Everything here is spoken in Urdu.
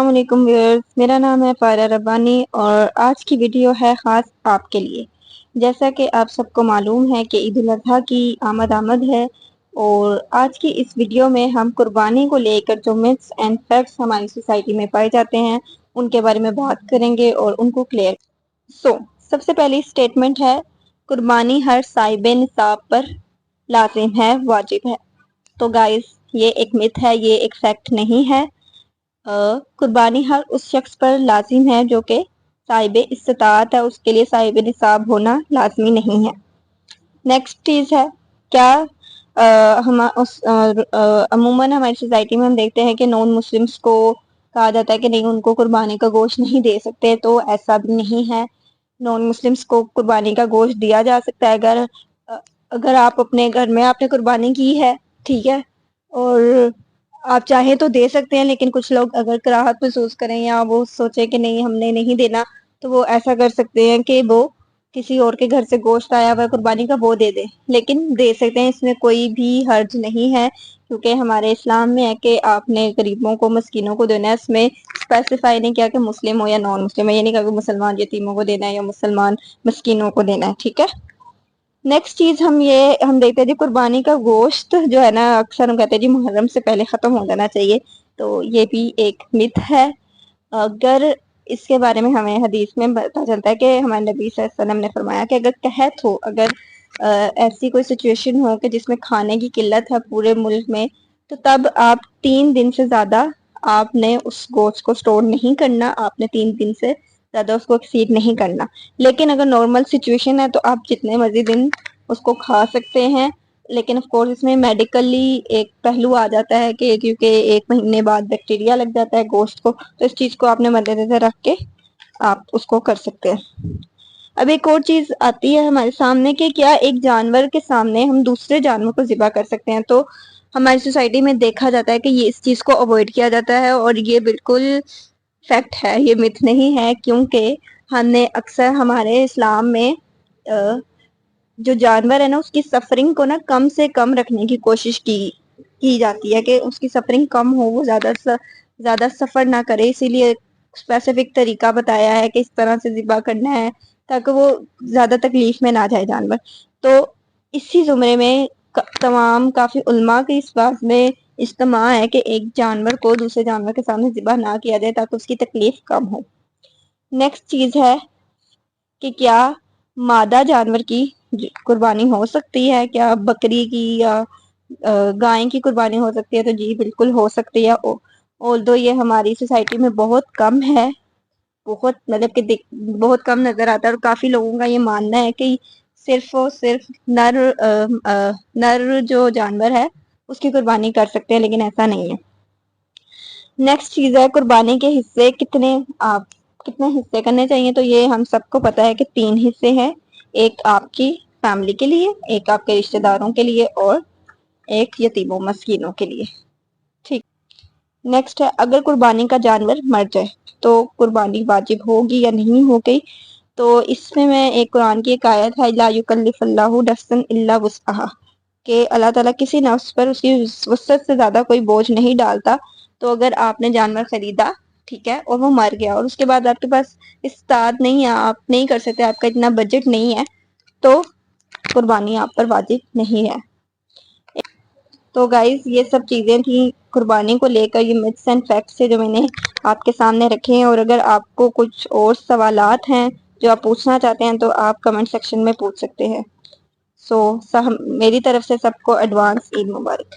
السلام علیکم ویورز، میرا نام ہے فائرہ ربانی اور آج کی ویڈیو ہے خاص آپ کے لیے۔ جیسا کہ آپ سب کو معلوم ہے کہ عید الاضحیٰ کی آمد ہے اور آج کی اس ویڈیو میں ہم قربانی کو لے کر جو متس اینڈ فیکٹس ہماری سوسائٹی میں پائے جاتے ہیں ان کے بارے میں بات کریں گے اور ان کو کلیئر۔ سب سے پہلی سٹیٹمنٹ ہے، قربانی ہر صاحب نصاب پر لازم ہے، واجب ہے۔ تو گائز، یہ ایک مت ہے، یہ ایک فیکٹ نہیں ہے۔ قربانی ہر اس شخص پر لازم ہے جو کہ صاحب استطاعت ہے، اس کے لیے صاحب نصاب ہونا لازمی نہیں ہے۔ نیکسٹ چیز ہے، کیا عموماً ہماری سوسائٹی میں ہم دیکھتے ہیں کہ نان مسلمس کو کہا جاتا ہے کہ نہیں، ان کو قربانی کا گوشت نہیں دے سکتے، تو ایسا بھی نہیں ہے۔ نان مسلمس کو قربانی کا گوشت دیا جا سکتا ہے اگر آپ اپنے گھر میں آپ نے قربانی کی ہے، ٹھیک ہے، اور آپ چاہیں تو دے سکتے ہیں، لیکن کچھ لوگ اگر کراہت محسوس کریں یا وہ سوچے کہ نہیں ہم نے نہیں دینا، تو وہ ایسا کر سکتے ہیں کہ وہ کسی اور کے گھر سے گوشت آیا ہوا قربانی کا وہ دے دے، لیکن دے سکتے ہیں، اس میں کوئی بھی حرج نہیں ہے، کیونکہ ہمارے اسلام میں ہے کہ آپ نے غریبوں کو مسکینوں کو دینا ہے۔ اس میں اسپیسیفائی نہیں کیا کہ مسلم ہو یا نان مسلم ہے، یہ نہیں کہا کہ مسلمان یتیموں کو دینا ہے یا مسلمان مسکینوں کو دینا ہے، ٹھیک ہے۔ نیکسٹ چیز ہم دیکھتے ہیں جی، قربانی کا گوشت جو ہے نا، اکثر ہم کہتے ہیں جی محرم سے پہلے ختم ہو جانا چاہیے، تو یہ بھی ایک مت ہے۔ اگر اس کے بارے میں ہمیں حدیث میں پتہ چلتا ہے کہ ہمارے نبی صلی اللہ علیہ وسلم نے فرمایا کہ اگر قحط ہو، اگر ایسی کوئی سچویشن ہو کہ جس میں کھانے کی قلت ہے پورے ملک میں، تو تب آپ 3 دن سے زیادہ آپ نے اس گوشت کو سٹور نہیں کرنا، آپ نے 3 دن سے زیادہ اس کو ایکسیڈ نہیں کرنا۔ لیکن اگر نارمل سچویشن ہے تو آپ جتنے مرضی دن اس کو کھا سکتے ہیں، لیکن آف کورس اس میں میڈیکلی ایک پہلو آ جاتا ہے کہ کیونکہ 1 مہینے بعد بیکٹیریا لگ جاتا ہے گوشت کو، تو اس چیز کو آپ نے مد نظر رکھ کے آپ اس کو کر سکتے ہیں۔ اب ایک اور چیز آتی ہے ہمارے سامنے کہ کیا ایک جانور کے سامنے ہم دوسرے جانور کو ذبح کر سکتے ہیں؟ تو ہماری سوسائٹی میں دیکھا جاتا ہے کہ یہ اس چیز کو اوائڈ کیا جاتا ہے، اور یہ بالکل فیکٹ ہے، یہ مت نہیں ہے، کیونکہ ہم نے اکثر ہمارے اسلام میں جو جانور ہے نا اس کی سفرنگ کو نا کم سے کم رکھنے کی کوشش کی جاتی ہے کہ اس کی سفرنگ کم ہو، وہ زیادہ سفر نہ کرے، اسی لیے اسپیسیفک طریقہ بتایا ہے کہ اس طرح سے ذبح کرنا ہے تاکہ وہ زیادہ تکلیف میں نہ جائے جانور۔ تو اسی زمرے میں تمام کافی علماء کی اس بات میں اجتماع ہے کہ ایک جانور کو دوسرے جانور کے سامنے ذبح نہ کیا جائے تاکہ اس کی تکلیف کم ہو۔ نیکسٹ چیز ہے کہ کیا مادہ جانور کی قربانی ہو سکتی ہے؟ کیا بکری کی یا گائے کی قربانی ہو سکتی ہے؟ تو جی بالکل ہو سکتی ہے، although یہ ہماری سوسائٹی میں بہت کم ہے، مطلب کہ بہت کم نظر آتا ہے، اور کافی لوگوں کا یہ ماننا ہے کہ صرف اور صرف نر جو جانور ہے اس کی قربانی کر سکتے ہیں، لیکن ایسا نہیں ہے۔ نیکسٹ چیز ہے، قربانی کے حصے کتنے حصے کرنے چاہیے؟ تو یہ ہم سب کو پتا ہے کہ 3 حصے ہیں، ایک آپ کی فیملی کے لیے، ایک آپ کے رشتہ داروں کے لیے، اور ایک یتیموں مسکینوں کے لیے، ٹھیک۔ نیکسٹ ہے، اگر قربانی کا جانور مر جائے تو قربانی واجب ہوگی یا نہیں ہوگی؟ تو اس میں ایک قرآن کی ایک آیت ہے، لا یکلف اللہ نفسا الا وسعہا، کہ اللہ تعالیٰ کسی نفس پر اس کی وسعت سے زیادہ کوئی بوجھ نہیں ڈالتا۔ تو اگر آپ نے جانور خریدا، ٹھیک ہے، اور وہ مر گیا، اور اس کے بعد آپ کے پاس استطاعت نہیں ہے، آپ نہیں کر سکتے، آپ کا اتنا بجٹ نہیں ہے، تو قربانی آپ پر واجب نہیں ہے۔ تو گائز، یہ سب چیزیں تھیں قربانی کو لے کر، یہ متس اینڈ فیکٹس سے جو میں نے آپ کے سامنے رکھے ہیں، اور اگر آپ کو کچھ اور سوالات ہیں جو آپ پوچھنا چاہتے ہیں تو آپ کمنٹ سیکشن میں پوچھ سکتے ہیں۔ میری طرف سے سب کو ایڈوانس عید مبارک۔